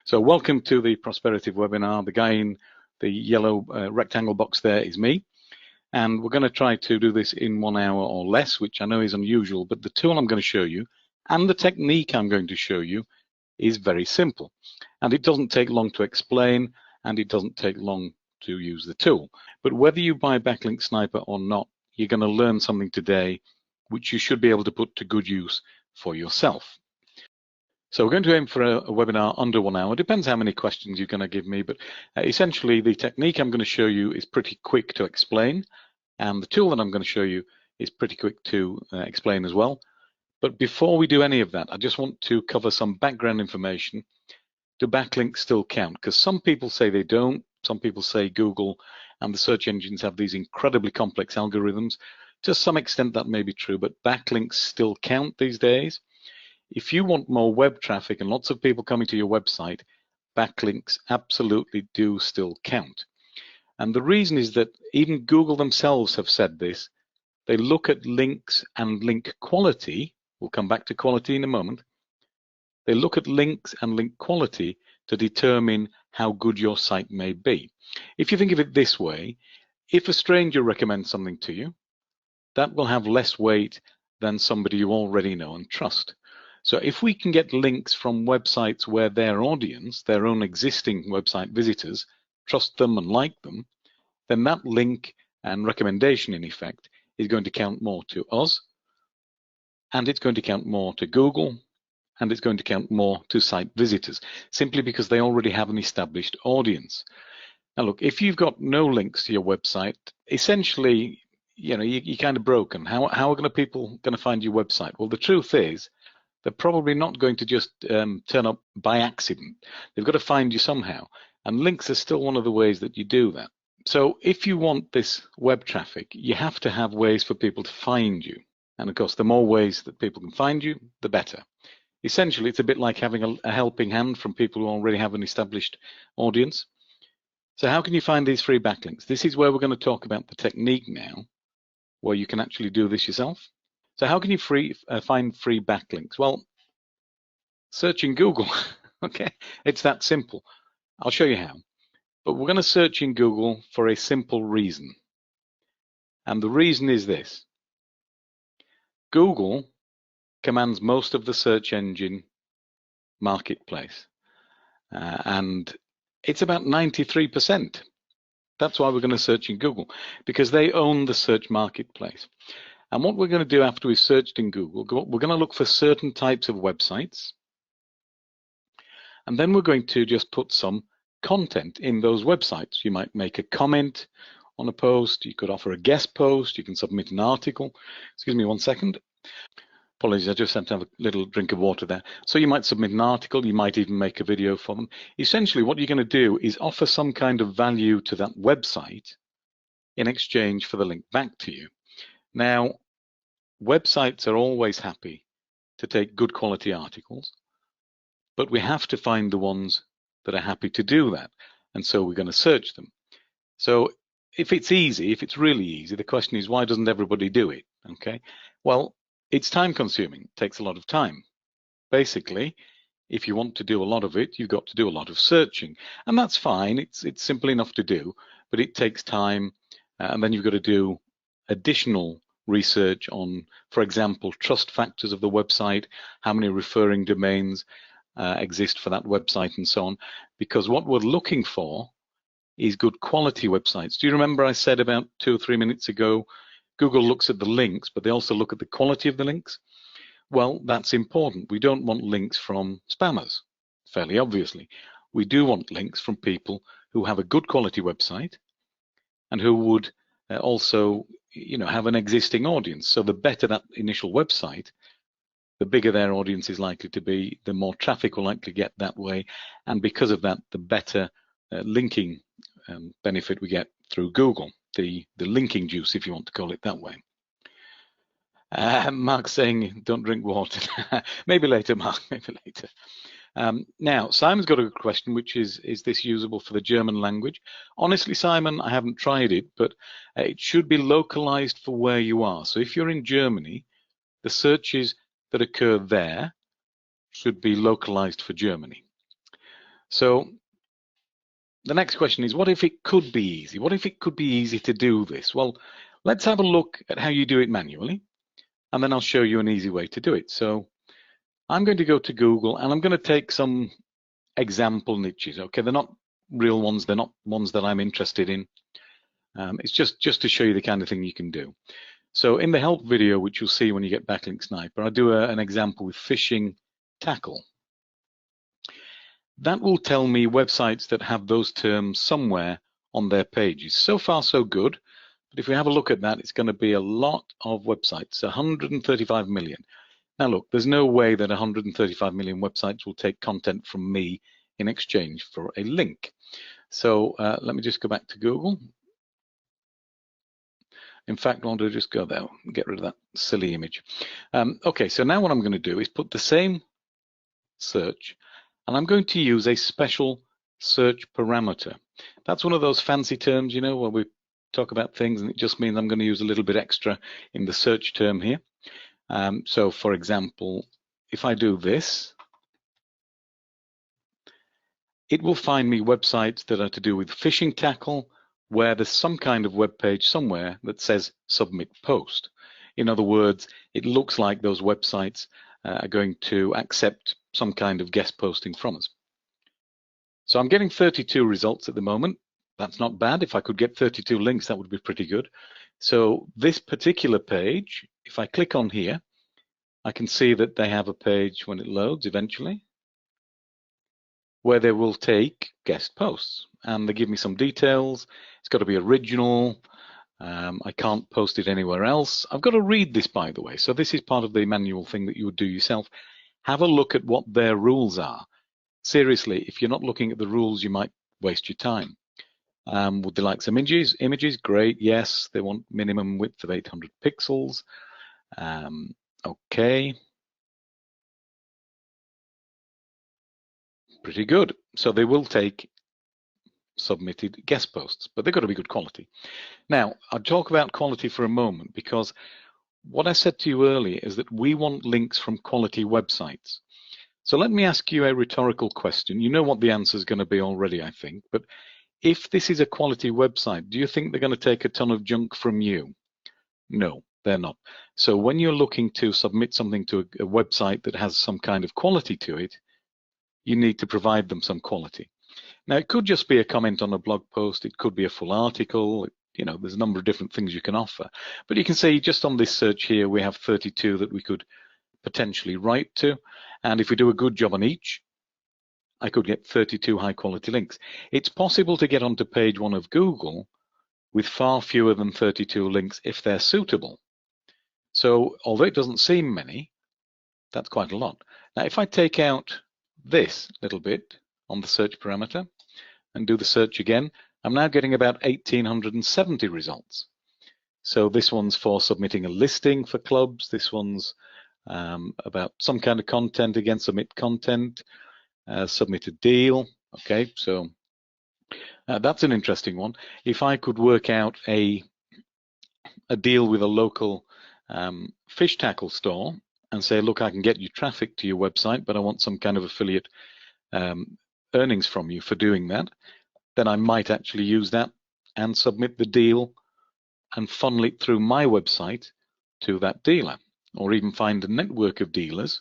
So welcome to the Prosperative webinar. The guy in the yellow rectangle box there is me. And we're going to try to do this in 1 hour or less, which I know is unusual, but the tool I'm going to show you and the technique I'm going to show you is very simple. And it doesn't take long to explain, and it doesn't take long to use the tool. But whether you buy Backlink Sniper or not, you're going to learn something today which you should be able to put to good use for yourself. So we're going to aim for a webinar under 1 hour. Depends how many questions you're going to give me, but essentially the technique I'm going to show you is pretty quick to explain, and the tool that I'm going to show you is pretty quick to explain as well. But before we do any of that, I just want to cover some background information. Do backlinks still count? Because some people say they don't, some people say Google and the search engines have these incredibly complex algorithms. To some extent that may be true, but backlinks still count these days. If you want more web traffic and lots of people coming to your website, backlinks absolutely do still count. And the reason is that even Google themselves have said this. They look at links and link quality. We'll come back to quality in a moment. They look at links and link quality to determine how good your site may be. If you think of it this way, if a stranger recommends something to you, that will have less weight than somebody you already know and trust. So if we can get links from websites where their audience, their own existing website visitors, trust them and like them, then that link and recommendation in effect is going to count more to us, and it's going to count more to Google, and it's going to count more to site visitors, simply because they already have an established audience. Now look, if you've got no links to your website, essentially, you're kind of broken. How are people going to find your website? Well, the truth is, they're probably not going to just turn up by accident. They've got to find you somehow. And links are still one of the ways that you do that. So if you want this web traffic, you have to have ways for people to find you. And of course, the more ways that people can find you, the better. Essentially, it's a bit like having a helping hand from people who already have an established audience. So how can you find these free backlinks? This is where we're going to talk about the technique now, where you can actually do this yourself. So how can you find free backlinks? Well, search in Google, okay? It's that simple. I'll show you how. But we're going to search in Google for a simple reason. And the reason is this. Google commands most of the search engine marketplace. And it's about 93%. That's why we're going to search in Google, because they own the search marketplace. And what we're going to do after we've searched in Google, we're going to look for certain types of websites. And then we're going to just put some content in those websites. You might make a comment on a post. You could offer a guest post. You can submit an article. Excuse me 1 second. Apologies, I just had to have a little drink of water there. So you might submit an article. You might even make a video for them. Essentially, what you're going to do is offer some kind of value to that website in exchange for the link back to you. Now, websites are always happy to take good quality articles, but we have to find the ones that are happy to do that. And so we're going to search them. So if it's easy, if it's really easy, the question is, why doesn't everybody do it? Okay, well, it's time consuming. It takes a lot of time. Basically, if you want to do a lot of it, you've got to do a lot of searching. And that's fine. It's simple enough to do, but it takes time. And then you've got to do additional research on, for example, trust factors of the website, how many referring domains exist for that website and so on, because what we're looking for is good quality websites. Do you remember I said about 2 or 3 minutes ago, Google looks at the links, but they also look at the quality of the links? Well, that's important. We don't want links from spammers, fairly obviously. We do want links from people who have a good quality website and who would also have an existing audience. So the better that initial website, the bigger their audience is likely to be, the more traffic will likely get that way. And because of that, the better linking benefit we get through Google, the linking juice, if you want to call it that way. Mark's saying, don't drink water. Maybe later, Mark, maybe later. Now, Simon's got a good question, which is this usable for the German language? Honestly, Simon, I haven't tried it, but it should be localized for where you are. So if you're in Germany, the searches that occur there should be localized for Germany. So the next question is, what if it could be easy? What if it could be easy to do this? Well, let's have a look at how you do it manually, and then I'll show you an easy way to do it. So I'm going to go to Google, and I'm going to take some example niches. Okay, they're not real ones. They're not ones that I'm interested in. It's just to show you the kind of thing you can do. So in the help video, which you'll see when you get Backlink Sniper, I do an example with fishing tackle. That will tell me websites that have those terms somewhere on their pages. So far, so good. But if we have a look at that, it's going to be a lot of websites, 135 million. Now look, there's no way that 135 million websites will take content from me in exchange for a link. So let me just go back to Google. In fact, I'll just go there and get rid of that silly image. Okay, so now what I'm going to do is put the same search, and I'm going to use a special search parameter. That's one of those fancy terms, you know, where we talk about things, and it just means I'm going to use a little bit extra in the search term here. So for example, if I do this, it will find me websites that are to do with fishing tackle, where there's some kind of web page somewhere that says submit post. In other words, it looks like those websites are going to accept some kind of guest posting from us. So I'm getting 32 results at the moment. That's not bad. If I could get 32 links, that would be pretty good. So this particular page, if I click on here, I can see that they have a page when it loads eventually, where they will take guest posts, and they give me some details. It's got to be original. I can't post it anywhere else. I've got to read this, by the way. So this is part of the manual thing that you would do yourself. Have a look at what their rules are. Seriously, if you're not looking at the rules, you might waste your time. Would they like some images? Images, great, yes. They want minimum width of 800 pixels. Okay. Pretty good. So they will take submitted guest posts, but they've got to be good quality. Now, I'll talk about quality for a moment, because what I said to you earlier is that we want links from quality websites. So let me ask you a rhetorical question. You know what the answer is going to be already, I think, but if this is a quality website, do you think they're going to take a ton of junk from you? No, they're not. So when you're looking to submit something to a website that has some kind of quality to it, you need to provide them some quality. Now, it could just be a comment on a blog post. It could be a full article. You know, there's a number of different things you can offer. But you can see just on this search here, we have 32 that we could potentially write to. And if we do a good job on each, I could get 32 high quality links. It's possible to get onto page one of Google with far fewer than 32 links if they're suitable. So although it doesn't seem many, that's quite a lot. Now, if I take out this little bit on the search parameter and do the search again, I'm now getting about 1,870 results. So this one's for submitting a listing for clubs. This one's about some kind of content, again, submit content, submit a deal. Okay, so that's an interesting one. If I could work out a deal with a local fish tackle store and say, look, I can get you traffic to your website, but I want some kind of affiliate earnings from you for doing that, then I might actually use that and submit the deal and funnel it through my website to that dealer, or even find a network of dealers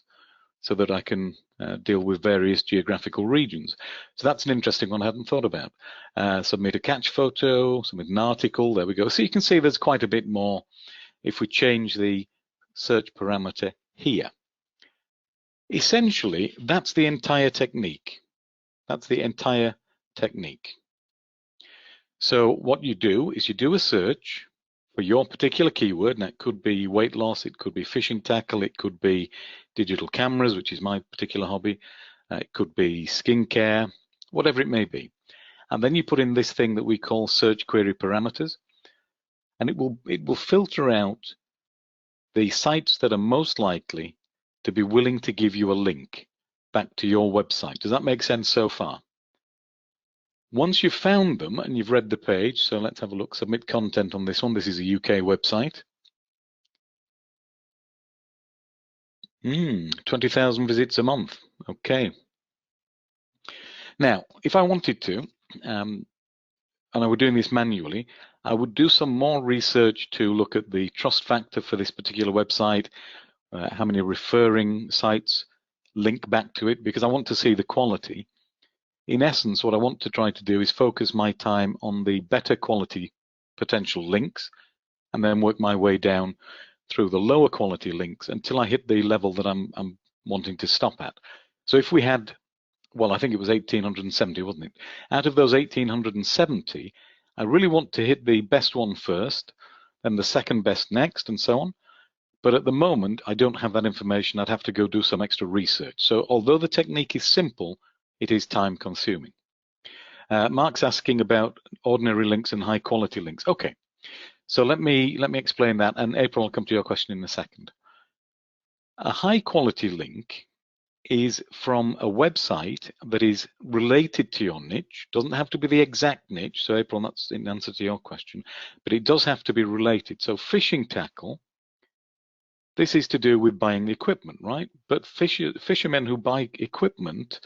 so that I can deal with various geographical regions. So that's an interesting one I hadn't thought about. Submit a catch photo, submit an article, there we go. So you can see there's quite a bit more if we change the search parameter here. Essentially, that's the entire technique. That's the entire technique. So what you do is you do a search for your particular keyword, and that could be weight loss, it could be fishing tackle, it could be digital cameras, which is my particular hobby, it could be skincare, whatever it may be. And then you put in this thing that we call search query parameters, and it will filter out the sites that are most likely to be willing to give you a link back to your website. Does that make sense so far? Once you've found them and you've read the page, so let's have a look, submit content on this one. This is a UK website. 20,000 visits a month. Okay. Now, if I wanted to, and I were doing this manually, I would do some more research to look at the trust factor for this particular website, how many referring sites link back to it, because I want to see the quality. In essence, what I want to try to do is focus my time on the better quality potential links and then work my way down through the lower quality links until I hit the level that I'm wanting to stop at. So if we had, well, I think it was 1870, wasn't it? Out of those 1870, I really want to hit the best one first, then the second best next, and so on. But at the moment, I don't have that information. I'd have to go do some extra research. So although the technique is simple, it is time consuming. Mark's asking about ordinary links and high quality links. Okay, so let me explain that, and April, I'll come to your question in a second. A high quality link is from a website that is related to your niche. Doesn't have to be the exact niche. So April, that's in answer to your question, but it does have to be related. So fishing tackle, this is to do with buying equipment, right? But fishermen who buy equipment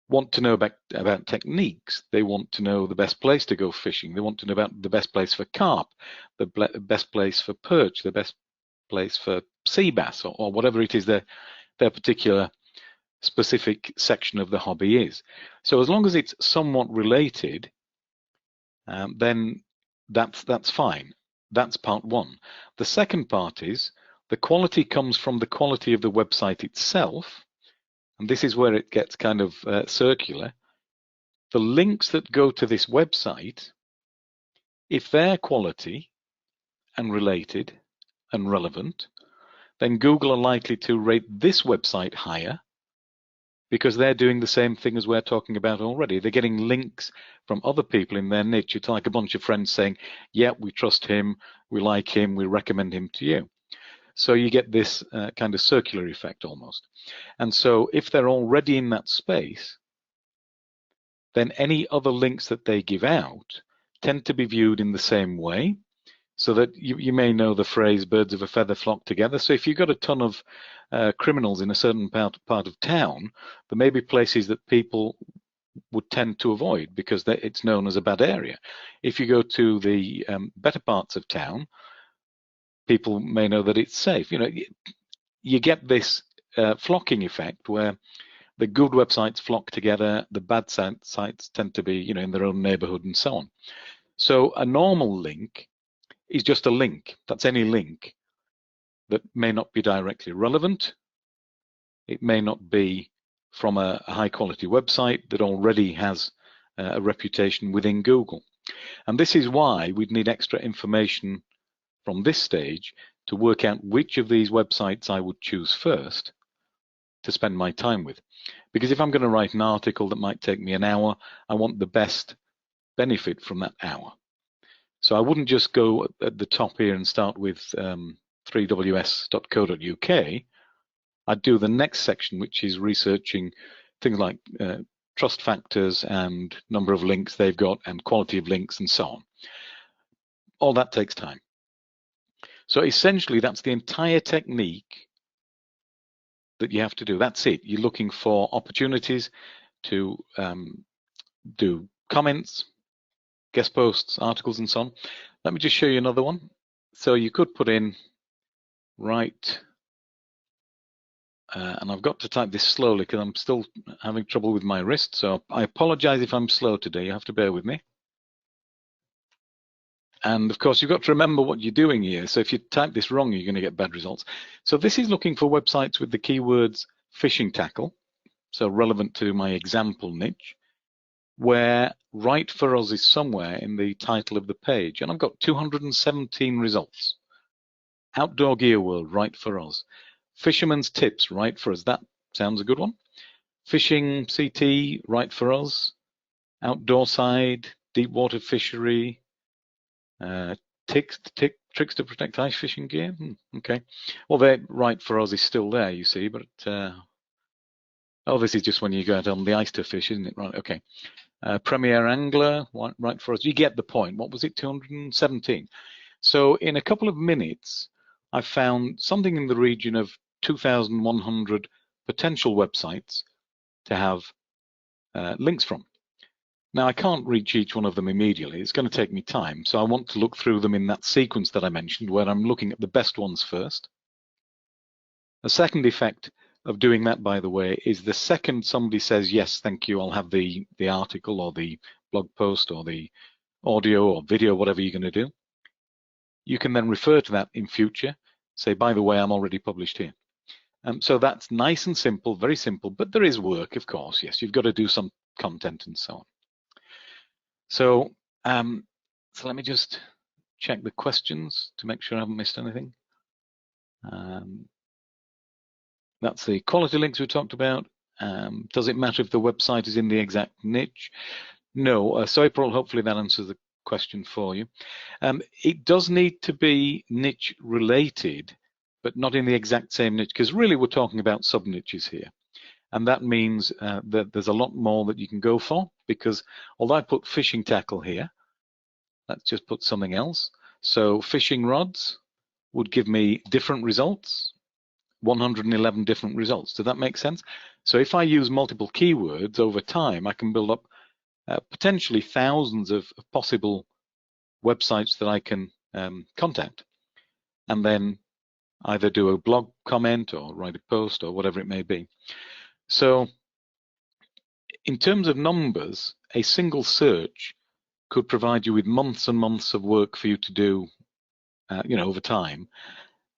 want to know about techniques. They want to know the best place to go fishing. They want to know about the best place for carp, the best place for perch, the best place for sea bass, or whatever it is their particular specific section of the hobby is. So as long as it's somewhat related, then that's fine. That's part one. The second part is the quality comes from the quality of the website itself. And this is where it gets kind of circular. The links that go to this website, if they're quality and related and relevant, then Google are likely to rate this website higher because they're doing the same thing as we're talking about already. They're getting links from other people in their niche. It's like a bunch of friends saying, yeah, we trust him, we like him, we recommend him to you. So you get this kind of circular effect almost. And so if they're already in that space, then any other links that they give out tend to be viewed in the same way, so that you may know the phrase birds of a feather flock together. So if you've got a ton of criminals in a certain part of town, there may be places that people would tend to avoid because it's known as a bad area. If you go to the better parts of town, people may know that it's safe. You know, you get this flocking effect where the good websites flock together, the bad sites tend to be, you know, in their own neighborhood and so on. So a normal link is just a link. That's any link that may not be directly relevant. It may not be from a high quality website that already has a reputation within Google. And this is why we'd need extra information from this stage to work out which of these websites I would choose first to spend my time with. Because if I'm going to write an article that might take me an hour, I want the best benefit from that hour. So I wouldn't just go at the top here and start with 3ws.co.uk. I'd do the next section, which is researching things like trust factors and number of links they've got and quality of links and so on. All that takes time. So essentially, that's the entire technique that you have to do. That's it. You're looking for opportunities to do comments, guest posts, articles, and so on. Let me just show you another one. So you could put in and I've got to type this slowly because I'm still having trouble with my wrist. So I apologize if I'm slow today. You have to bear with me. And of course, you've got to remember what you're doing here. So if you type this wrong, you're going to get bad results. So this is looking for websites with the keywords fishing tackle, so relevant to my example niche, where right for us is somewhere in the title of the page. And I've got 217 results. Outdoor Gear World, right for us. Fisherman's Tips, right for us. That sounds a good one. Fishing CT, right for us. Outdoor Side, Deep Water Fishery, tricks to protect ice fishing gear. Okay, well, they're right for us is still there, you see, but oh, this is just when you go out on the ice to fish, isn't it? Right, okay. Premier Angler, right for us. You get the point. What was it, 217? So in a couple of minutes, I found something in the region of 2,100 potential websites to have links from. Now, I can't reach each one of them immediately. It's going to take me time. So I want to look through them in that sequence that I mentioned, where I'm looking at the best ones first. The second effect of doing that, by the way, is the second somebody says, yes, thank you, I'll have the article or the blog post or the audio or video, whatever you're going to do, you can then refer to that in future. Say, by the way, I'm already published here. So that's nice and simple, very simple, but there is work, of course. Yes, you've got to do some content and so on. So, so let me just check the questions to make sure I haven't missed anything. That's the quality links we talked about. Does it matter if the website is in the exact niche? No. So April, hopefully that answers the question for you. It does need to be niche related, but not in the exact same niche, because really we're talking about sub niches here. And that means that there's a lot more that you can go for, because although I put fishing tackle here, let's just put something else. So fishing rods would give me different results, 111 different results. Does that make sense? So if I use multiple keywords over time, I can build up potentially thousands of possible websites that I can contact, and then either do a blog comment or write a post or whatever it may be. So in terms of numbers, a single search could provide you with months and months of work for you to do, over time,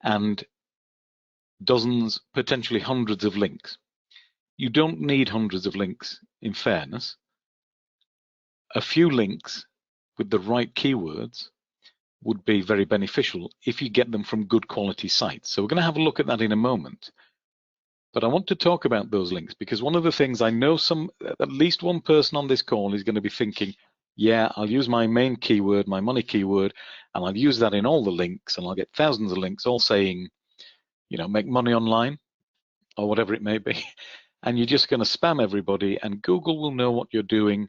and dozens, potentially hundreds of links. You don't need hundreds of links, in fairness. A few links with the right keywords would be very beneficial if you get them from good quality sites. So we're going to have a look at that in a moment. But I want to talk about those links because one of the things I know at least one person on this call is going to be thinking, yeah, I'll use my main keyword, my money keyword, and I'll use that in all the links, and I'll get thousands of links all saying, make money online or whatever it may be. And you're just going to spam everybody, and Google will know what you're doing.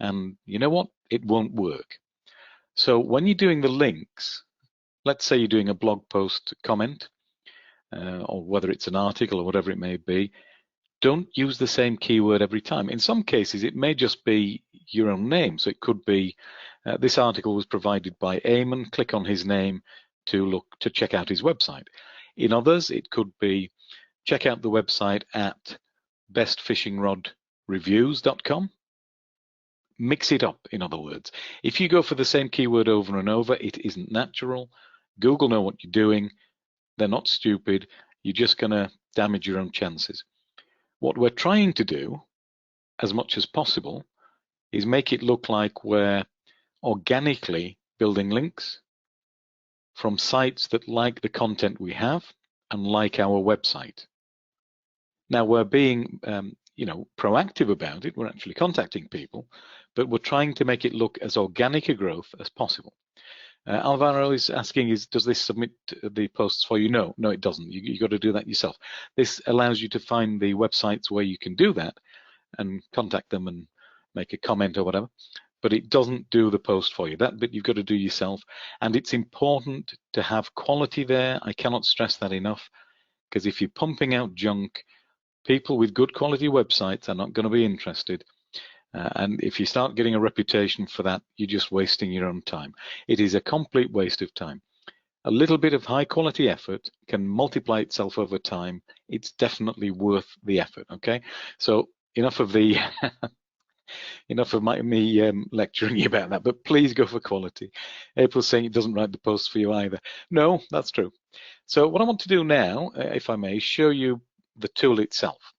And you know what? It won't work. So when you're doing the links, let's say you're doing a blog post comment, or whether it's an article or whatever it may be, don't use the same keyword every time. In some cases, it may just be your own name. So it could be, this article was provided by Eamon, click on his name to check out his website. In others, it could be, check out the website at bestfishingrodreviews.com. Mix it up, in other words. If you go for the same keyword over and over, it isn't natural. Google know what you're doing. They're not stupid. You're just going to damage your own chances. What we're trying to do, as much as possible, is make it look like we're organically building links from sites that like the content we have and like our website. Now we're being proactive about it. We're actually contacting people, but we're trying to make it look as organic a growth as possible. Alvaro is asking, does this submit the posts for you? No, it doesn't. You got to do that yourself. This allows you to find the websites where you can do that and contact them and make a comment or whatever, but it doesn't do the post for you. That bit you've got to do yourself, and it's important to have quality there. I cannot stress that enough, because if you're pumping out junk, people with good quality websites are not going to be interested. And if you start getting a reputation for that, you're just wasting your own time. It is a complete waste of time. A little bit of high quality effort can multiply itself over time. It's definitely worth the effort, okay? So enough of the enough of me lecturing you about that, but please go for quality. April's saying it doesn't write the post for you either. No, that's true. So what I want to do now, if I may, show you the tool itself.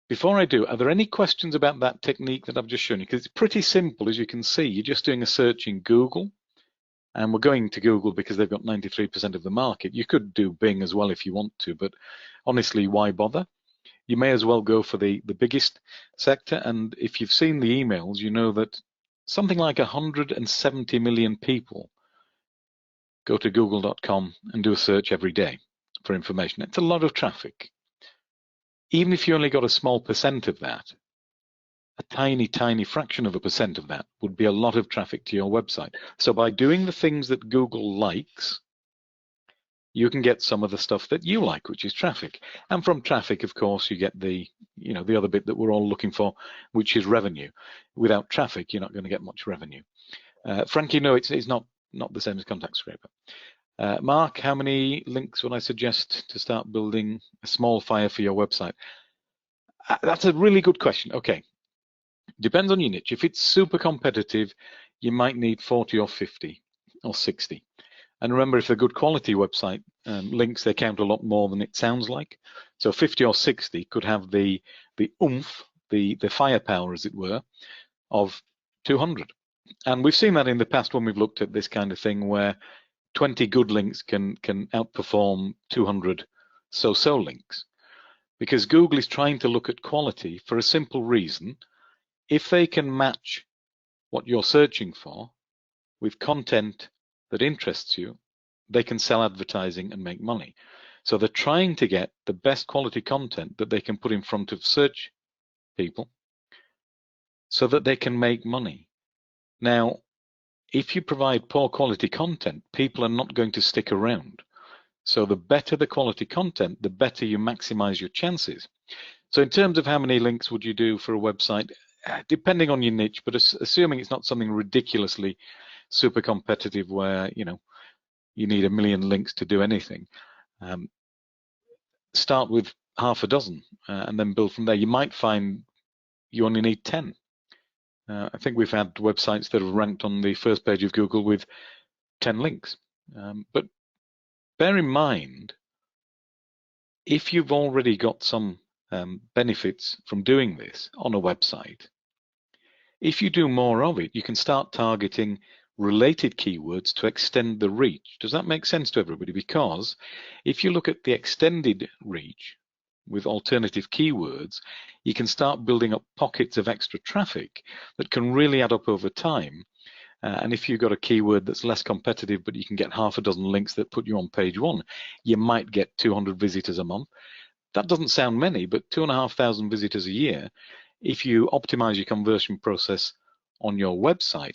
Before I do, are there any questions about that technique that I've just shown you? Because it's pretty simple, as you can see. You're just doing a search in Google, and we're going to Google because they've got 93% of the market. You could do Bing as well if you want to, but honestly, why bother? You may as well go for the biggest sector, and if you've seen the emails, you know that something like 170 million people go to google.com and do a search every day for information. It's a lot of traffic. Even if you only got a small percent of that, a tiny, tiny fraction of a percent of that would be a lot of traffic to your website. So by doing the things that Google likes, you can get some of the stuff that you like, which is traffic. And from traffic, of course, you get the, the other bit that we're all looking for, which is revenue. Without traffic, you're not going to get much revenue. Frankie, no, it's not the same as Contact Scraper. Mark, how many links would I suggest to start building a small fire for your website? That's a really good question. Okay, depends on your niche. If it's super competitive, you might need 40 or 50 or 60. And remember, if they're good quality website links, they count a lot more than it sounds like. So 50 or 60 could have the oomph, the firepower, as it were, of 200. And we've seen that in the past when we've looked at this kind of thing, where 20 good links can outperform 200 so-so links. Because Google is trying to look at quality for a simple reason. If they can match what you're searching for with content that interests you, they can sell advertising and make money. So they're trying to get the best quality content that they can put in front of search people so that they can make money. Now, if you provide poor quality content, people are not going to stick around. So the better the quality content, the better you maximize your chances. So in terms of how many links would you do for a website, depending on your niche, but assuming it's not something ridiculously super competitive where you need 1 million links to do anything, start with half a dozen and then build from there. You might find you only need 10. I think we've had websites that have ranked on the first page of Google with 10 links. But bear in mind, if you've already got some benefits from doing this on a website, if you do more of it, you can start targeting related keywords to extend the reach. Does that make sense to everybody? Because if you look at the extended reach with alternative keywords, you can start building up pockets of extra traffic that can really add up over time. And if you've got a keyword that's less competitive, but you can get half a dozen links that put you on page 1, you might get 200 visitors a month. That doesn't sound many, but 2,500 visitors a year, if you optimize your conversion process on your website,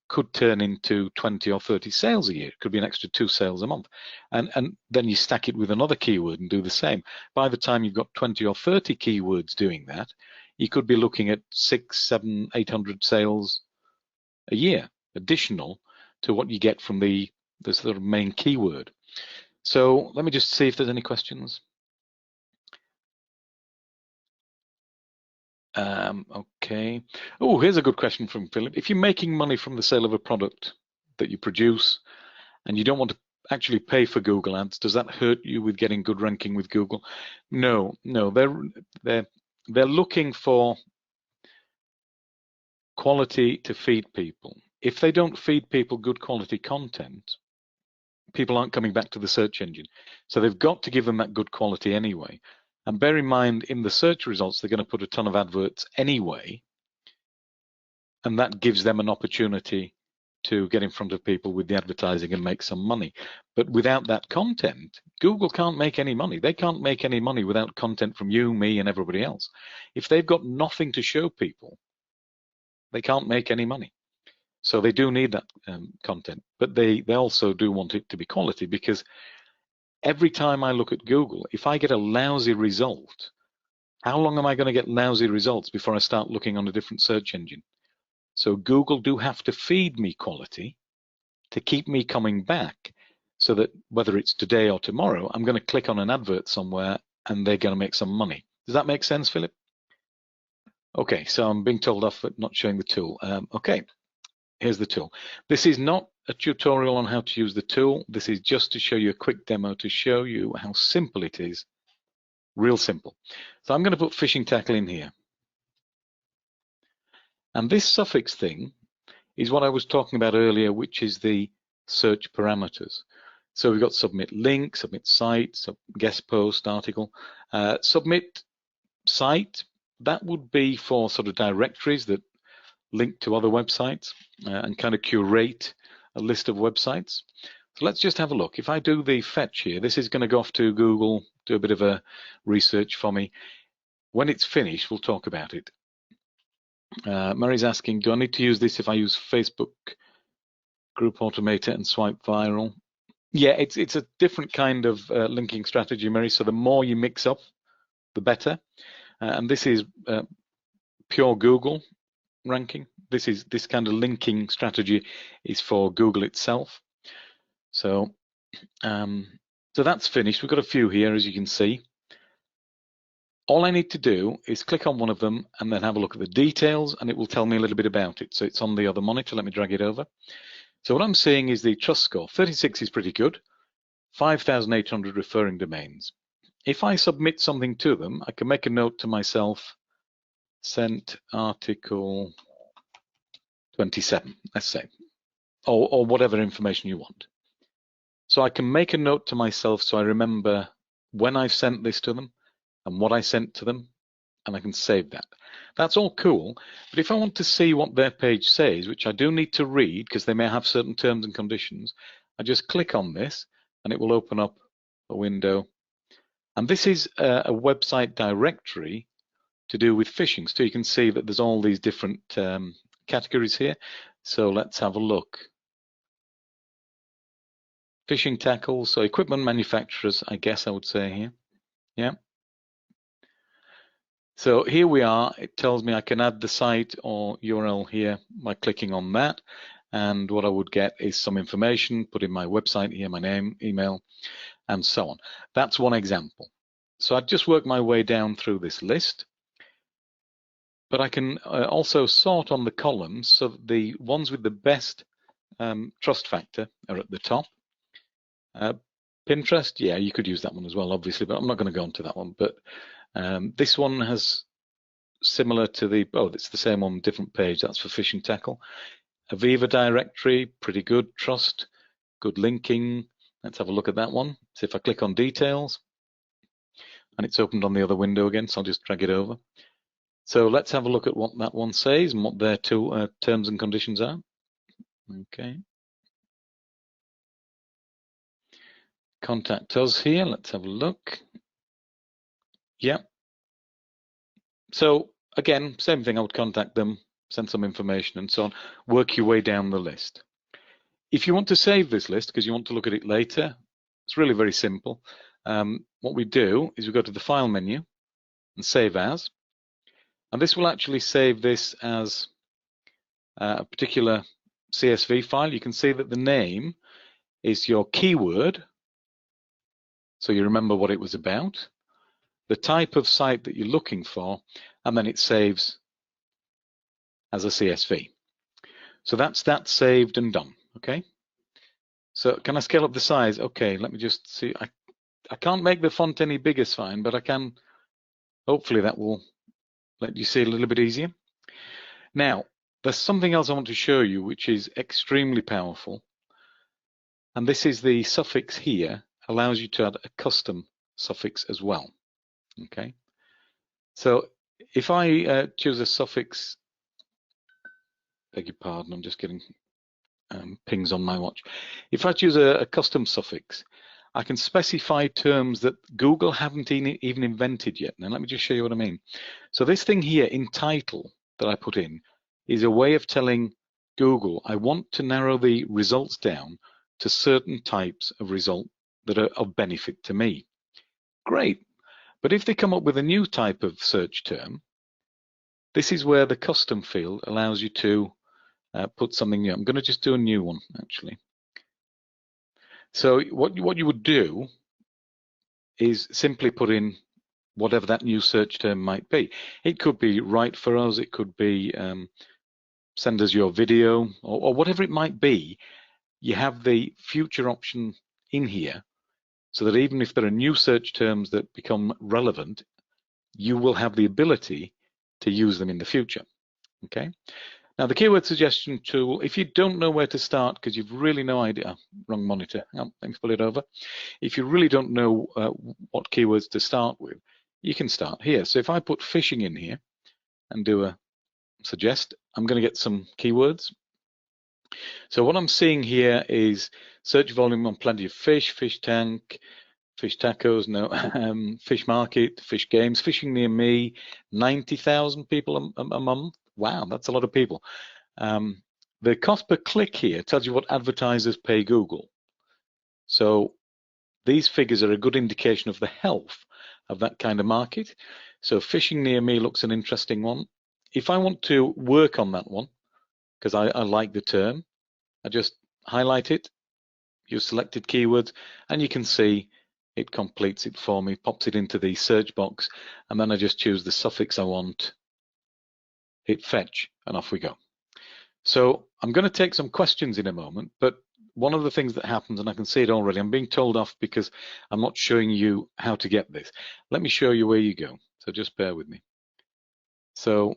could turn into 20 or 30 sales a year. It could be an extra 2 sales a month. And then you stack it with another keyword and do the same. By the time you've got 20 or 30 keywords doing that, you could be looking at 600, 700, 800 sales a year, additional to what you get from the sort of main keyword. So let me just see if there's any questions. Okay. Oh, here's a good question from Philip. If you're making money from the sale of a product that you produce and you don't want to actually pay for Google Ads, does that hurt you with getting good ranking with Google? No, they're looking for quality to feed people. If they don't feed people good quality content, people aren't coming back to the search engine. So they've got to give them that good quality anyway. And bear in mind, in the search results, they're going to put a ton of adverts anyway, and that gives them an opportunity to get in front of people with the advertising and make some money. But without that content, Google can't make any money. They can't make any money without content from you, me, and everybody else. If they've got nothing to show people, they can't make any money. So they do need that content, but they also do want it to be quality, because every time I look at Google, if I get a lousy result, how long am I going to get lousy results before I start looking on a different search engine? So Google do have to feed me quality to keep me coming back, so that whether it's today or tomorrow, I'm going to click on an advert somewhere and they're going to make some money. Does that make sense, Philip? Okay, so I'm being told off for not showing the tool. Okay, here's the tool. This is not a tutorial on how to use the tool. This is just to show you a quick demo to show you how simple it is. Real simple. So I'm going to put fishing tackle in here. And this suffix thing is what I was talking about earlier, which is the search parameters. So we've got submit link, submit site, guest post, article. Submit site, that would be for sort of directories that link to other websites and kind of curate a list of websites. So let's just have a look. If I do the fetch here, this is going to go off to Google, do a bit of a research for me. When it's finished, we'll talk about it. Mary's asking, do I need to use this if I use Facebook Group Automator and Swipe Viral? Yeah, it's a different kind of linking strategy, Mary. So the more you mix up, the better. And this is pure Google ranking. This kind of linking strategy is for Google itself. So so that's finished. We've got a few here, as you can see. All I need to do is click on one of them and then have a look at the details, and it will tell me a little bit about it. So it's on the other monitor. Let me drag it over. So what I'm seeing is the trust score. 36 is pretty good. 5,800 referring domains. If I submit something to them, I can make a note to myself, sent article 27, let's say, or whatever information you want. So I can make a note to myself so I remember when I've sent this to them and what I sent to them, and I can save that. That's all cool, but if I want to see what their page says, which I do need to read because they may have certain terms and conditions, I just click on this and it will open up a window. And this is a website directory to do with phishing. So you can see that there's all these different categories here. So let's have a look. Phishing tackle, so equipment manufacturers, I guess I would say here. Yeah. So here we are. It tells me I can add the site or URL here by clicking on that. And what I would get is some information, put in my website here, my name, email, and so on. That's one example. So I've just worked my way down through this list. But I can also sort on the columns, so the ones with the best trust factor are at the top. Pinterest, yeah, you could use that one as well, obviously, but I'm not going to go into that one. But this one has similar to the, it's the same on different page. That's for phishing tackle. Aviva directory, pretty good. Trust, good linking. Let's have a look at that one. So if I click on details, and it's opened on the other window again, so I'll just drag it over. So let's have a look at what that one says and what their two terms and conditions are. Okay. Contact us here. Let's have a look. Yeah. So again, same thing. I would contact them, send some information and so on. Work your way down the list. If you want to save this list because you want to look at it later, it's really very simple. What we do is we go to the File menu and Save As. And this will actually save this as a particular CSV file. You can see that the name is your keyword, so you remember what it was about, the type of site that you're looking for, and then it saves as a CSV. So that's that saved and done, okay? So can I scale up the size? Okay, let me just see. I can't make the font any bigger, fine, but I can, hopefully that will let you see a little bit easier. Now, there's something else I want to show you, which is extremely powerful. And this is the suffix here, allows you to add a custom suffix as well, okay? So if I choose a suffix, beg your pardon, I'm just getting pings on my watch. If I choose a custom suffix, I can specify terms that Google haven't even invented yet. Now let me just show you what I mean. So this thing here in title that I put in is a way of telling Google, I want to narrow the results down to certain types of result that are of benefit to me. Great. But if they come up with a new type of search term, this is where the custom field allows you to put something new. I'm going to just do a new one, actually. So what you would do is simply put in whatever that new search term might be. It could be write for us, it could be send us your video, or whatever it might be. You have the future option in here so that even if there are new search terms that become relevant, you will have the ability to use them in the future, okay? Now the keyword suggestion tool, if you don't know where to start because you've really no idea, wrong monitor, oh, let me pull it over. If you really don't know what keywords to start with, you can start here. So if I put phishing in here and do a suggest, I'm going to get some keywords. So what I'm seeing here is search volume on plenty of fish, fish tank, fish tacos, no, fish market, fish games, fishing near me, 90,000 people a month. Wow, that's a lot of people. The cost per click here tells you what advertisers pay Google. So these figures are a good indication of the health of that kind of market. So fishing near me looks an interesting one. If I want to work on that one, because I like the term, I just highlight it, use selected keywords, and you can see it completes it for me, pops it into the search box, and then I just choose the suffix I want, hit fetch, and off we go. So I'm going to take some questions in a moment, but one of the things that happens, and I can see it already, I'm being told off because I'm not showing you how to get this. Let me show you where you go. So just bear with me. So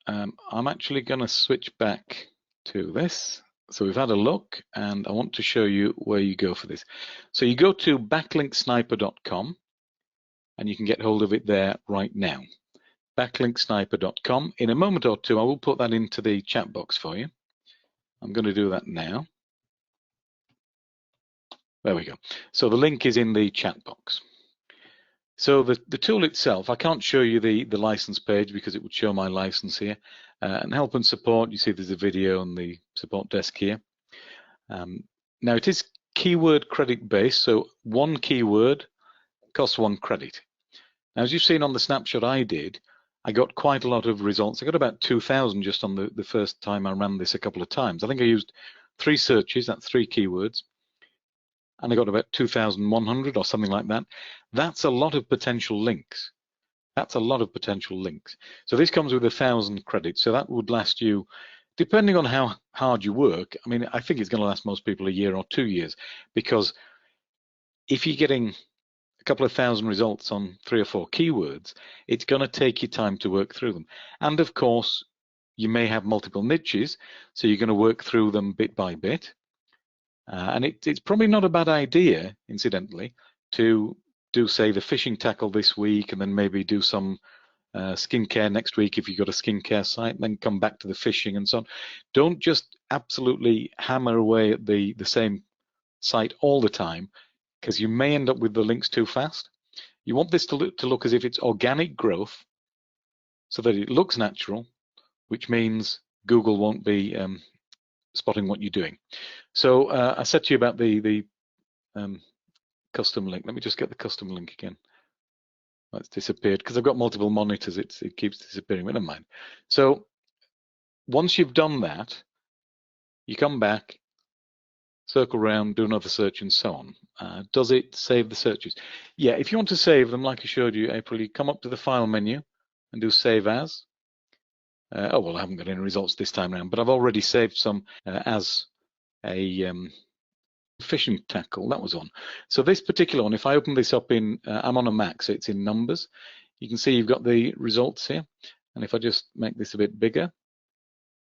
I'm actually going to switch back to this. So we've had a look, and I want to show you where you go for this. So you go to backlinksniper.com, and you can get hold of it there right now. Backlinksniper.com. In a moment or two, I will put that into the chat box for you. I'm going to do that now. There we go. So the link is in the chat box. So the tool itself, I can't show you the license page because it would show my license here. And help and support, you see there's a video on the support desk here. Now it is keyword credit based, so one keyword costs 1 credit. Now as you've seen on the snapshot I did, I got quite a lot of results. I got about 2,000 just on the first time I ran this a couple of times. I think I used 3 searches, that's 3 keywords. And I got about 2,100 or something like that. That's a lot of potential links. That's a lot of potential links. So this comes with 1,000 credits. So that would last you, depending on how hard you work, I mean, I think it's going to last most people a year or 2 years, because if you're getting a couple of thousand results on 3 or 4 keywords, it's going to take you time to work through them. And of course, you may have multiple niches, so you're going to work through them bit by bit. And it's probably not a bad idea, incidentally, to do, say, the fishing tackle this week, and then maybe do some skincare next week if you've got a skincare site, and then come back to the fishing and so on. Don't just absolutely hammer away at the same site all the time, because you may end up with the links too fast. You want this to look as if it's organic growth, so that it looks natural, which means Google won't be spotting what you're doing. So I said to you about the custom link. Let me just get the custom link again. That's disappeared because I've got multiple monitors. It keeps disappearing, but never mind. So once you've done that, you come back, circle around, do another search, and so on. Does it save the searches? Yeah, if you want to save them, like I showed you, April, you come up to the File menu and do Save As. Oh, well, I haven't got any results this time around, but I've already saved some as a fishing tackle. That was on. So this particular one, if I open this up in, I'm on a Mac, so it's in numbers. You can see you've got the results here. And if I just make this a bit bigger,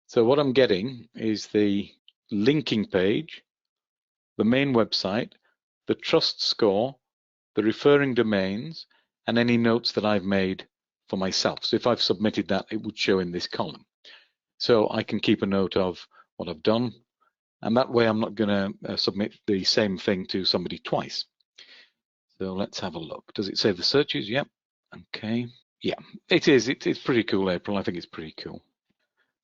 so what I'm getting is the linking page, the main website, the trust score, the referring domains, and any notes that I've made for myself. So if I've submitted that, it would show in this column. So I can keep a note of what I've done, and that way I'm not going to submit the same thing to somebody twice. So let's have a look. Does it save the searches? Yep. Okay. Yeah, it is. It's pretty cool, April. I think it's pretty cool.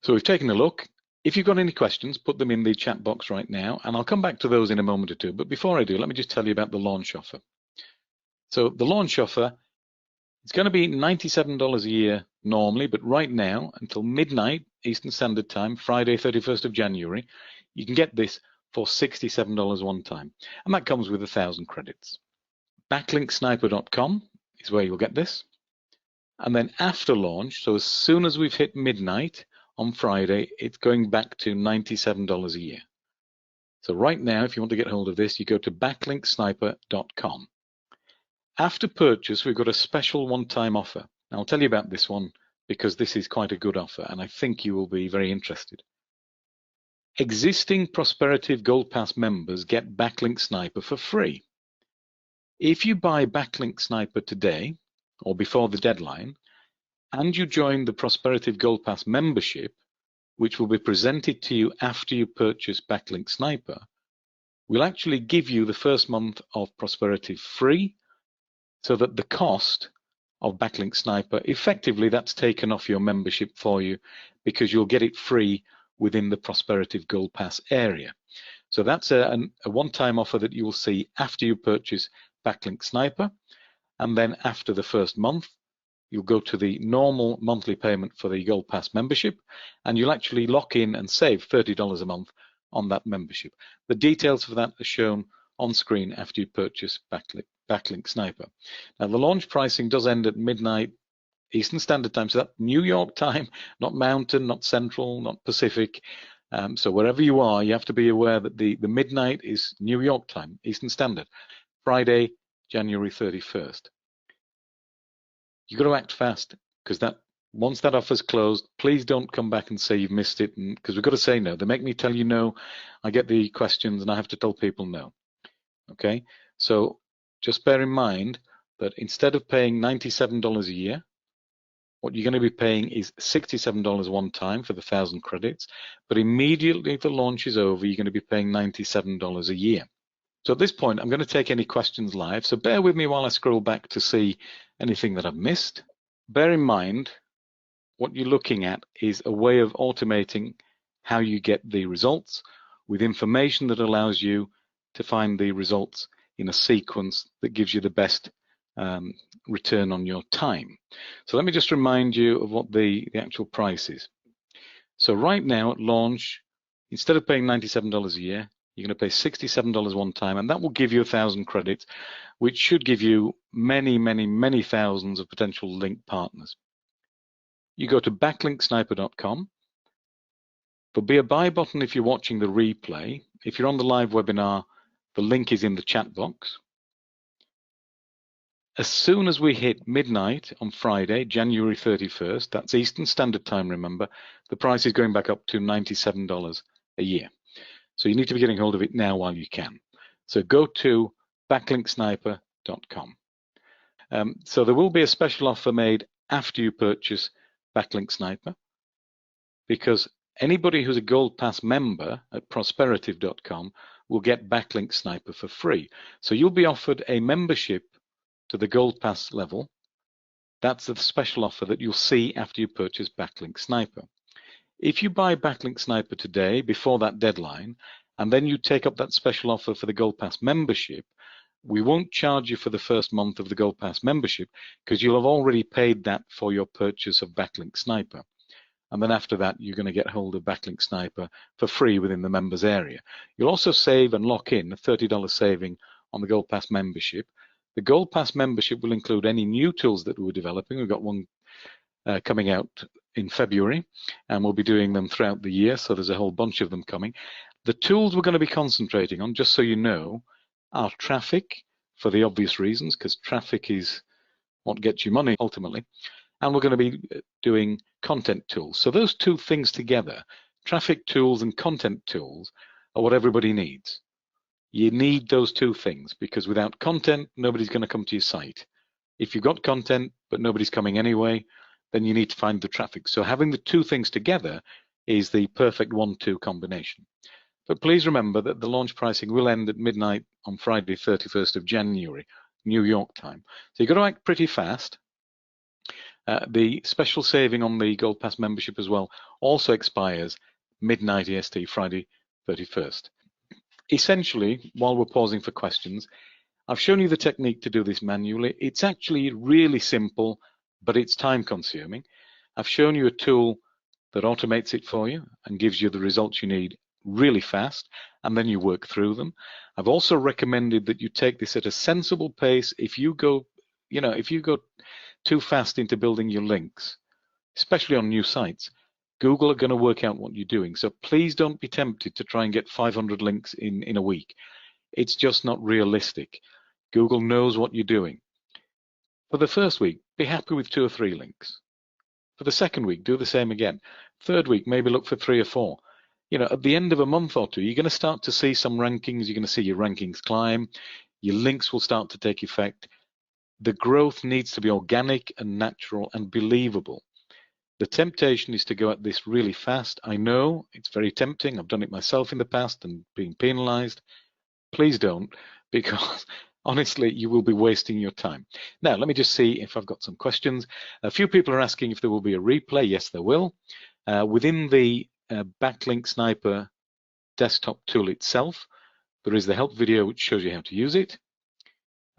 So we've taken a look. If you've got any questions, put them in the chat box right now, and I'll come back to those in a moment or two. But before I do, let me just tell you about the launch offer. So the launch offer, it's going to be $97 a year normally, but right now, until midnight Eastern Standard Time, Friday, 31st of January, you can get this for $67 one time. And that comes with 1,000 credits. Backlinksniper.com is where you'll get this. And then after launch, so as soon as we've hit midnight on Friday, it's going back to $97 a year. So right now, if you want to get hold of this, you go to backlinksniper.com. After purchase, we've got a special one-time offer. Now, I'll tell you about this one because this is quite a good offer, and I think you will be very interested. Existing Prosperative Gold Pass members get Backlink Sniper for free. If you buy Backlink Sniper today or before the deadline, and you join the Prosperative Gold Pass membership, which will be presented to you after you purchase Backlink Sniper, we'll actually give you the first month of Prosperative free, so that the cost of Backlink Sniper, effectively that's taken off your membership for you, because you'll get it free within the Prosperative Gold Pass area. So that's a one-time offer that you will see after you purchase Backlink Sniper. And then after the first month, you'll go to the normal monthly payment for the Gold Pass membership, and you'll actually lock in and save $30 a month on that membership. The details for that are shown on screen after you purchase Backlink Sniper. Now, the launch pricing does end at midnight Eastern Standard Time, so that's New York time, not Mountain, not Central, not Pacific. So wherever you are, you have to be aware that the midnight is New York time, Eastern Standard, Friday, January 31st. You've got to act fast, because once that offer's closed, please don't come back and say you've missed it, because we've got to say no. They make me tell you no. I get the questions and I have to tell people no. Okay, so just bear in mind that instead of paying $97 a year, what you're going to be paying is $67 one time for the 1,000 credits, but immediately if the launch is over, you're going to be paying $97 a year. So at this point, I'm going to take any questions live, so bear with me while I scroll back to see anything that I've missed. Bear in mind, what you're looking at is a way of automating how you get the results with information that allows you to find the results in a sequence that gives you the best return on your time. So let me just remind you of what the actual price is. So right now at launch, instead of paying $97 a year, you're going to pay $67 one time, and that will give you 1,000 credits, which should give you many, many, many thousands of potential link partners. You go to backlinksniper.com. There'll be a buy button if you're watching the replay. If you're on the live webinar, the link is in the chat box. As soon as we hit midnight on Friday, January 31st, that's Eastern Standard Time, remember, the price is going back up to $97 a year. So you need to be getting hold of it now while you can. So go to backlinksniper.com. So there will be a special offer made after you purchase Backlink Sniper, because anybody who's a Gold Pass member at Prosperative.com will get Backlink Sniper for free. So you'll be offered a membership to the Gold Pass level. That's the special offer that you'll see after you purchase Backlink Sniper. If you buy Backlink Sniper today, before that deadline, and then you take up that special offer for the Gold Pass membership, we won't charge you for the first month of the Gold Pass membership, because you'll have already paid that for your purchase of Backlink Sniper. And then after that, you're going to get hold of Backlink Sniper for free within the members area. You'll also save and lock in a $30 saving on the Gold Pass membership. The Gold Pass membership will include any new tools that we're developing. We've got one coming out in February, and we'll be doing them throughout the year, so there's a whole bunch of them coming. The tools we're going to be concentrating on, just so you know, are traffic, for the obvious reasons, because traffic is what gets you money ultimately, and we're going to be doing content tools. So those two things together, traffic tools and content tools, are what everybody needs. You need those two things, because without content, nobody's going to come to your site. If you've got content, but nobody's coming anyway, then you need to find the traffic. So having the two things together is the perfect 1-2 combination. But please remember that the launch pricing will end at midnight on Friday, 31st of January, New York time. So you've got to act pretty fast. The special saving on the Gold Pass membership as well also expires midnight EST, Friday, 31st. Essentially, while we're pausing for questions, I've shown you the technique to do this manually. It's actually really simple, but it's time consuming. I've shown you a tool that automates it for you and gives you the results you need really fast, and then you work through them. I've also recommended that you take this at a sensible pace. If you go too fast into building your links, especially on new sites, Google are going to work out what you're doing. So please don't be tempted to try and get 500 links in a week. It's just not realistic. Google knows what you're doing. For the first week, be happy with 2 or 3 links. For the second week, do the same again. Third week, maybe look for 3 or 4. At the end of a month or two, you're going to start to see some rankings. You're going to see your rankings climb. Your links will start to take effect. The growth needs to be organic and natural and believable. The temptation is to go at this really fast. I know it's very tempting. I've done it myself in the past and being penalized. Please don't, because honestly, you will be wasting your time. Now, let me just see if I've got some questions. A few people are asking if there will be a replay. Yes, there will. Within the Backlink Sniper desktop tool itself. There is the help video which shows you how to use it.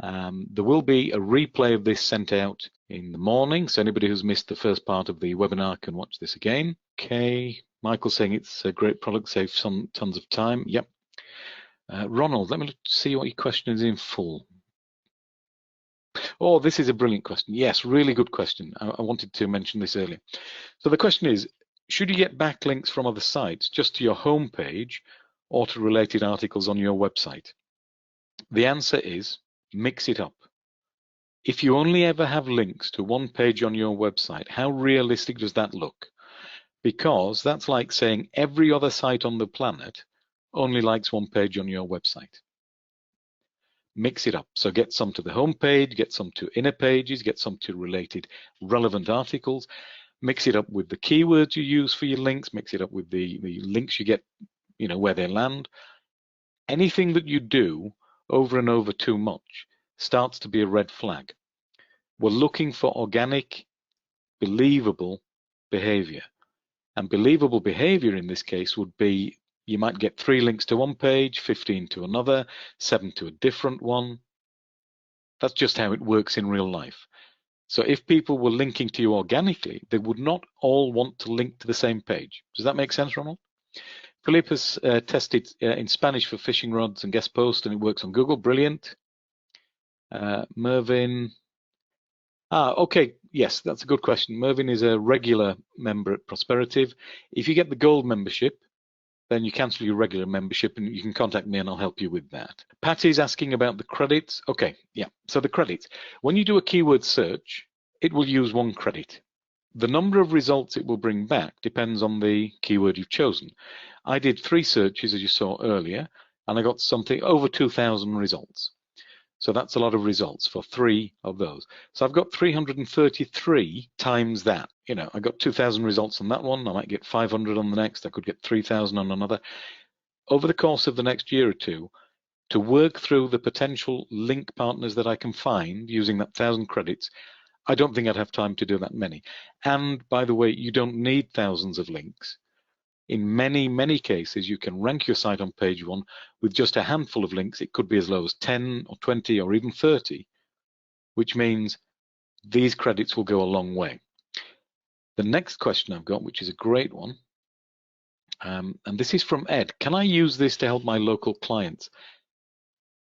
There will be a replay of this sent out in the morning, so anybody who's missed the first part of the webinar can watch this again. Okay, Michael saying it's a great product, saves some tons of time. Yep. Ronald, let me see what your question is in full. Oh, this is a brilliant question. Yes, really good question. I wanted to mention this earlier. So the question is, should you get backlinks from other sites just to your home page or to related articles on your website? The answer is mix it up. If you only ever have links to one page on your website, how realistic does that look? Because that's like saying every other site on the planet only likes one page on your website. Mix it up. So get some to the home page, get some to inner pages, get some to related relevant articles. Mix it up with the keywords you use for your links, mix it up with the links you get, where they land. Anything that you do over and over too much starts to be a red flag. We're looking for organic, believable behavior. And believable behavior in this case would be you might get 3 links to one page, 15 to another, 7 to a different one. That's just how it works in real life. So if people were linking to you organically, they would not all want to link to the same page. Does that make sense, Ronald? Philippe has tested in Spanish for fishing rods and guest posts, and it works on Google. Brilliant. Mervyn. Okay, yes, that's a good question. Mervyn is a regular member at Prosperative. If you get the gold membership, then you cancel your regular membership and you can contact me and I'll help you with that. Patty's asking about the credits. Okay, yeah, so the credits. When you do a keyword search, it will use 1 credit. The number of results it will bring back depends on the keyword you've chosen. I did 3 searches, as you saw earlier, and I got something over 2,000 results. So that's a lot of results for 3 of those. So I've got 333 times that. I got 2,000 results on that one. I might get 500 on the next. I could get 3,000 on another. Over the course of the next year or two, to work through the potential link partners that I can find using that 1,000 credits, I don't think I'd have time to do that many. And by the way, you don't need thousands of links. In many, many cases, you can rank your site on page 1 with just a handful of links. It could be as low as 10 or 20 or even 30, which means these credits will go a long way. The next question I've got, which is a great one, and this is from Ed. Can I use this to help my local clients?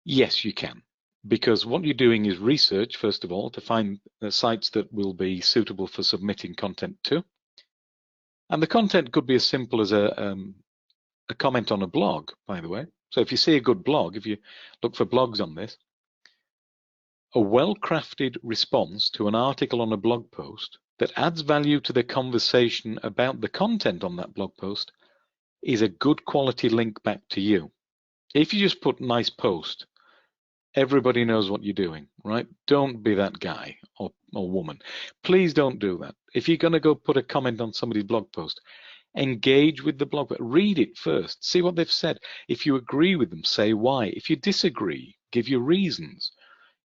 Yes, you can, because what you're doing is research, first of all, to find the sites that will be suitable for submitting content to. And the content could be as simple as a comment on a blog, by the way. So if you see a good blog, if you look for blogs on this, a well-crafted response to an article on a blog post that adds value to the conversation about the content on that blog post is a good quality link back to you. If you just put nice post, everybody knows what you're doing, right? Don't be that guy or woman. Please don't do that. If you're going to go put a comment on somebody's blog post, engage with the blog, read it first, see what they've said. If you agree with them, say why. If you disagree, give your reasons.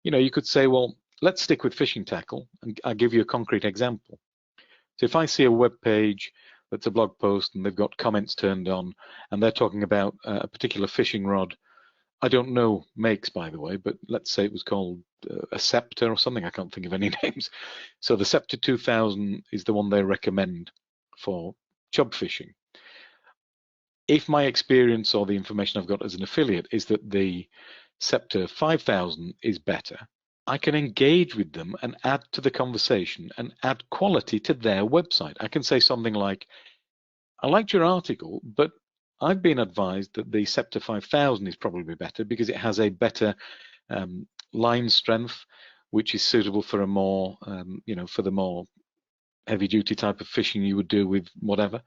You could say, well, let's stick with fishing tackle, and I'll give you a concrete example. So if I see a web page that's a blog post and they've got comments turned on and they're talking about a particular fishing rod, I don't know makes, by the way, but let's say it was called a Scepter or something. I can't think of any names. So the Scepter 2000 is the one they recommend for chub fishing. If my experience or the information I've got as an affiliate is that the Scepter 5000 is better, I can engage with them and add to the conversation and add quality to their website. I can say something like, I liked your article, but I've been advised that the Scepter 5000 is probably better because it has a better line strength, which is suitable for a more, for the more heavy-duty type of fishing you would do with whatever.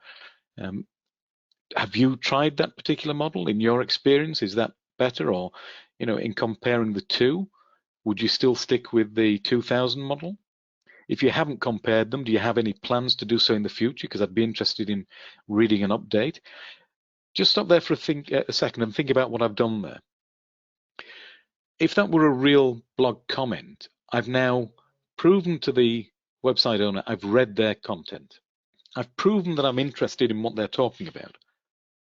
Have you tried that particular model? In your experience, is that better? Or, in comparing the two, would you still stick with the 2000 model? If you haven't compared them, do you have any plans to do so in the future? Because I'd be interested in reading an update. Just stop there for a second and think about what I've done there. If that were a real blog comment, I've now proven to the website owner I've read their content. I've proven that I'm interested in what they're talking about.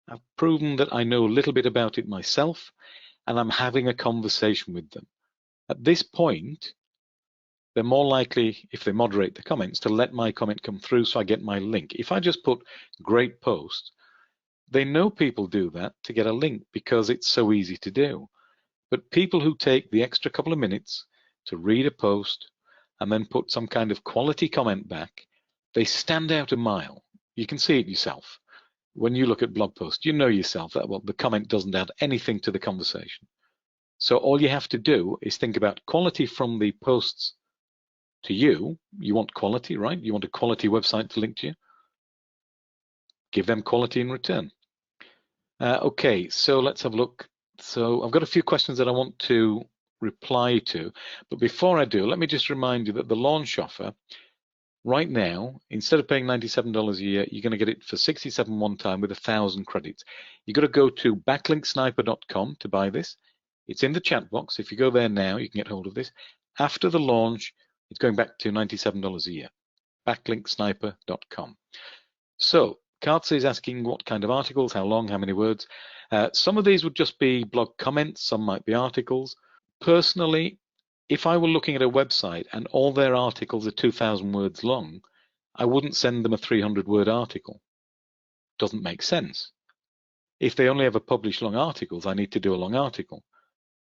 I've proven that I know a little bit about it myself, and I'm having a conversation with them. At this point, they're more likely, if they moderate the comments, to let my comment come through so I get my link. If I just put great post, they know people do that to get a link because it's so easy to do. But people who take the extra couple of minutes to read a post and then put some kind of quality comment back, they stand out a mile. You can see it yourself. When you look at blog posts, you know yourself that, well, the comment doesn't add anything to the conversation. So all you have to do is think about quality from the posts to you. You want quality, right? You want a quality website to link to you. Give them quality in return. Okay, so let's have a look. So I've got a few questions that I want to reply to, but before I do, let me just remind you that the launch offer right now, instead of paying $97 a year, you're going to get it for $67 one time with 1,000 credits. You've got to go to backlinksniper.com to buy this. It's in the chat box. If you go there now, you can get hold of this. After the launch, it's going back to $97 a year. Backlinksniper.com. So Kartse is asking what kind of articles, how long, how many words. Some of these would just be blog comments, some might be articles. Personally, if I were looking at a website and all their articles are 2,000 words long, I wouldn't send them a 300-word article. Doesn't make sense. If they only ever publish long articles, I need to do a long article.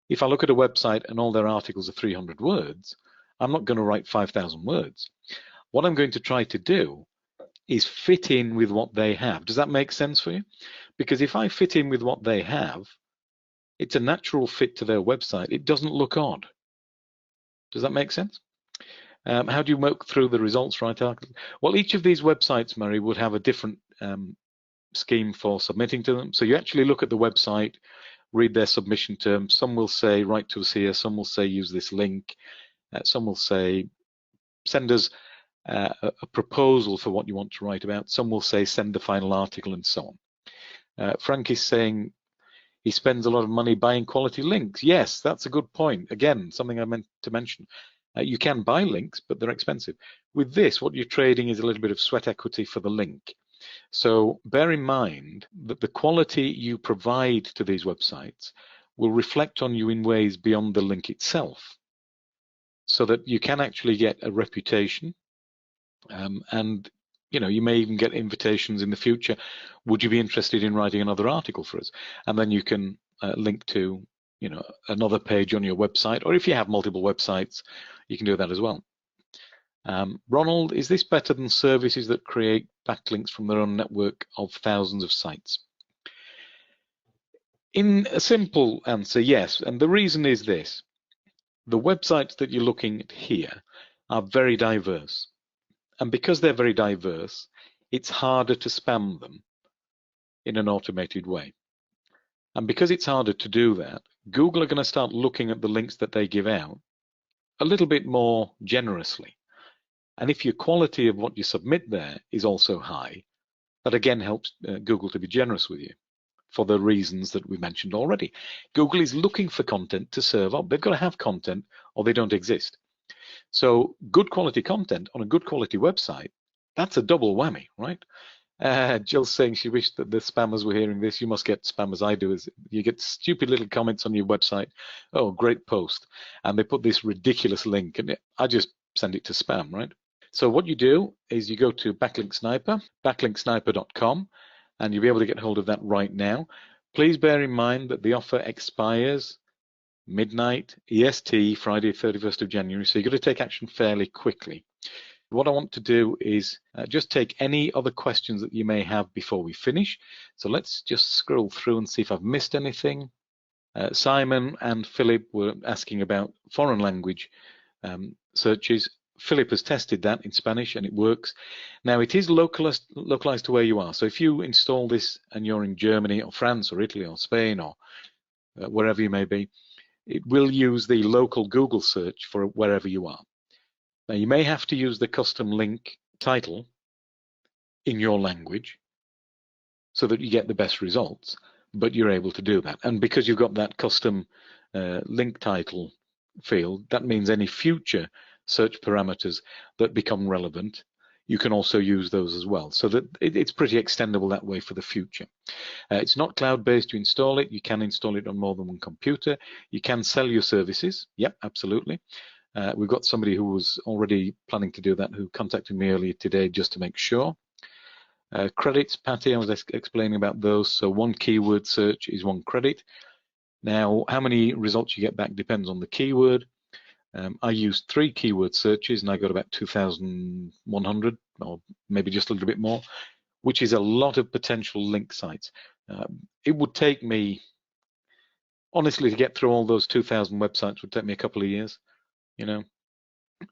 If I look at a website and all their articles are 300 words, I'm not going to write 5,000 words. What I'm going to try to do is fit in with what they have. Does that make sense for you? Because if I fit in with what they have, it's a natural fit to their website. It doesn't look odd. Does that make sense? How do you work through the results, right? Well, each of these websites, Murray, would have a different scheme for submitting to them. So you actually look at the website, read their submission terms. Some will say, write to us here. Some will say, use this link. Some will say, send us a proposal for what you want to write about. Some will say send the final article and so on. Frank is saying he spends a lot of money buying quality links. Yes, that's a good point. Again, something I meant to mention. You can buy links, but they're expensive. With this, what you're trading is a little bit of sweat equity for the link. So bear in mind that the quality you provide to these websites will reflect on you in ways beyond the link itself, so that you can actually get a reputation. And you may even get invitations in the future. Would you be interested in writing another article for us? And then you can link to another page on your website, or if you have multiple websites, you can do that as well. Ronald, is this better than services that create backlinks from their own network of thousands of sites? In a simple answer, yes. And the reason is this: the websites that you're looking at here are very diverse. And because they're very diverse, it's harder to spam them in an automated way. And because it's harder to do that, Google are going to start looking at the links that they give out a little bit more generously. And if your quality of what you submit there is also high, that again helps Google to be generous with you for the reasons that we mentioned already. Google is looking for content to serve up. They've got to have content or they don't exist. So good quality content on a good quality website, that's a double whammy, right? Jill's saying she wished that the spammers were hearing this. You must get spam as I do. Is you get stupid little comments on your website. Oh, great post. And they put this ridiculous link and I just send it to spam, right? So what you do is you go to Backlink Sniper, backlinksniper.com, and you'll be able to get hold of that right now. Please bear in mind that the offer expires midnight EST, Friday, 31st of January. So you've got to take action fairly quickly. What I want to do is just take any other questions that you may have before we finish. So let's just scroll through and see if I've missed anything. Simon and Philip were asking about foreign language searches. Philip has tested that in Spanish and it works. Now it is localized to where you are. So if you install this and you're in Germany or France or Italy or Spain or wherever you may be, it will use the local Google search for wherever you are. Now you may have to use the custom link title in your language so that you get the best results, but you're able to do that. And because you've got that custom link title field, that means any future search parameters that become relevant, you can also use those as well. So that it's pretty extendable that way for the future. It's not cloud-based. You install it. You can install it on more than one computer. You can sell your services. Yep, absolutely. We've got somebody who was already planning to do that who contacted me earlier today just to make sure. Credits, Patty, I was explaining about those. So one keyword search is one credit. Now, how many results you get back depends on the keyword. I used 3 keyword searches and I got about 2,100 or maybe just a little bit more, which is a lot of potential link sites. It would take me, honestly, to get through all those 2,000 websites would take me a couple of years, you know.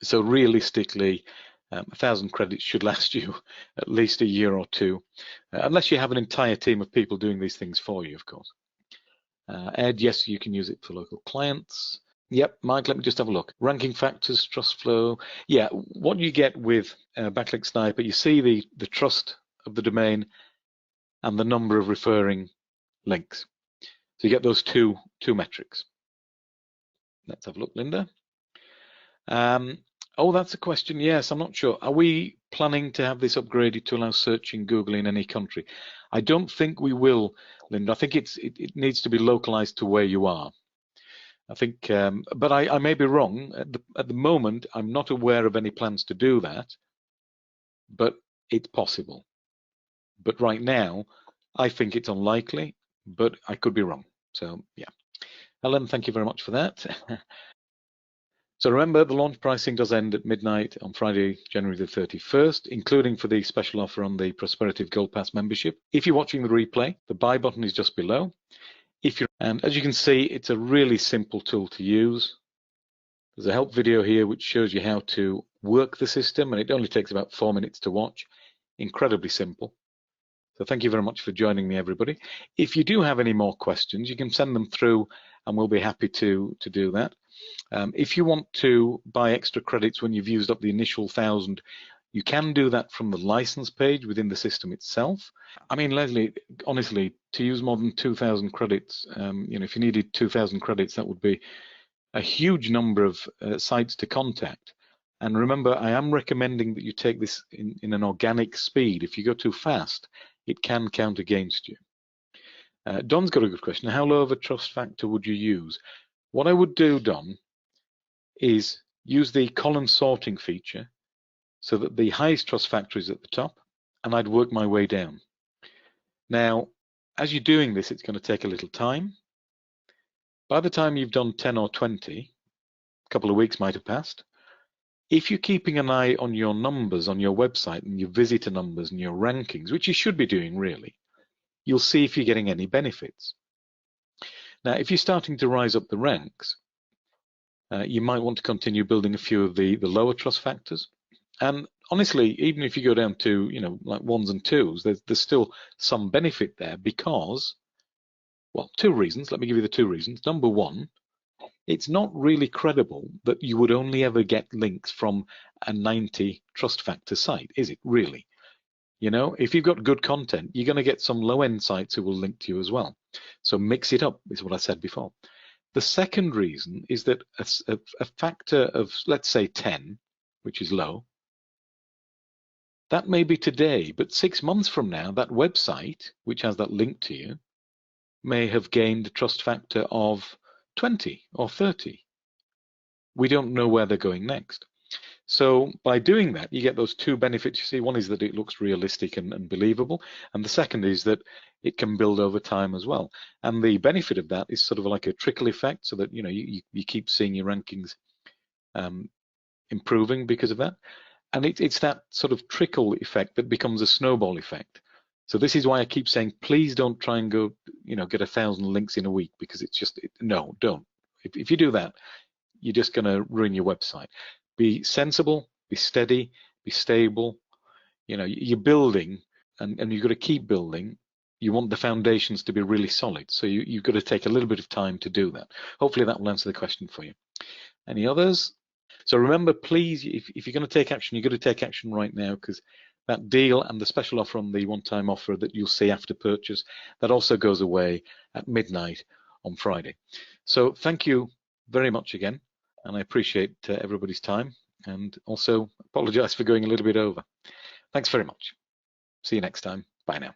So realistically, 1,000 credits should last you at least a year or two, unless you have an entire team of people doing these things for you, of course. Ed, yes, you can use it for local clients. Yep, Mike, let me just have a look. Ranking factors, trust flow. Yeah, what you get with Backlink Sniper, you see the trust of the domain and the number of referring links. So you get those two metrics. Let's have a look, Linda. Oh, that's a question. Yes, I'm not sure. Are we planning to have this upgraded to allow searching Google in any country? I don't think we will, Linda. I think it needs to be localized to where you are. I think, but I may be wrong. At the moment, I'm not aware of any plans to do that, but it's possible. But right now, I think it's unlikely, but I could be wrong. So yeah. Helen, thank you very much for that. So remember, the launch pricing does end at midnight on Friday, January the 31st, including for the special offer on the Prosperative Gold Pass membership. If you're watching the replay, the buy button is just below. And as you can see, it's a really simple tool to use. There's a help video here which shows you how to work the system, and it only takes about 4 minutes to watch. Incredibly simple. So thank you very much for joining me, everybody. If you do have any more questions, you can send them through and we'll be happy to do that. If you want to buy extra credits when you've used up the initial 1,000, you can do that from the license page within the system itself. I mean, Leslie, honestly, to use more than 2,000 credits, if you needed 2,000 credits, that would be a huge number of sites to contact. And remember, I am recommending that you take this in an organic speed. If you go too fast, it can count against you. Don's got a good question. How low of a trust factor would you use? What I would do, Don, is use the column sorting feature so that the highest trust factor is at the top, and I'd work my way down. Now, as you're doing this, it's going to take a little time. By the time you've done 10 or 20, a couple of weeks might have passed. If you're keeping an eye on your numbers on your website and your visitor numbers and your rankings, which you should be doing really, you'll see if you're getting any benefits. Now, if you're starting to rise up the ranks, you might want to continue building a few of the lower trust factors. And honestly, even if you go down to, like 1s and 2s, there's still some benefit there because, well, 2 reasons. Let me give you the 2 reasons. Number 1, it's not really credible that you would only ever get links from a 90 trust factor site, is it really? If you've got good content, you're going to get some low-end sites who will link to you as well. So mix it up, is what I said before. The second reason is that a factor of, let's say, 10, which is low, that may be today, but 6 months from now, that website, which has that link to you, may have gained a trust factor of 20 or 30. We don't know where they're going next. So by doing that, you get those 2 benefits. You see, one is that it looks realistic and believable, and the second is that it can build over time as well. And the benefit of that is sort of like a trickle effect, so that you keep seeing your rankings improving because of that. And it's that sort of trickle effect that becomes a snowball effect. So this is why I keep saying, please don't try and go, get 1,000 links in a week, because it's just, no, don't. If you do that, you're just going to ruin your website. Be sensible, be steady, be stable. You're building, and you've got to keep building. You want the foundations to be really solid. So you've got to take a little bit of time to do that. Hopefully that will answer the question for you. Any others? So remember, please, if you're going to take action, you've got to take action right now, because that deal and the special offer on the one-time offer that you'll see after purchase, that also goes away at midnight on Friday. So thank you very much again, and I appreciate everybody's time, and also apologize for going a little bit over. Thanks very much. See you next time. Bye now.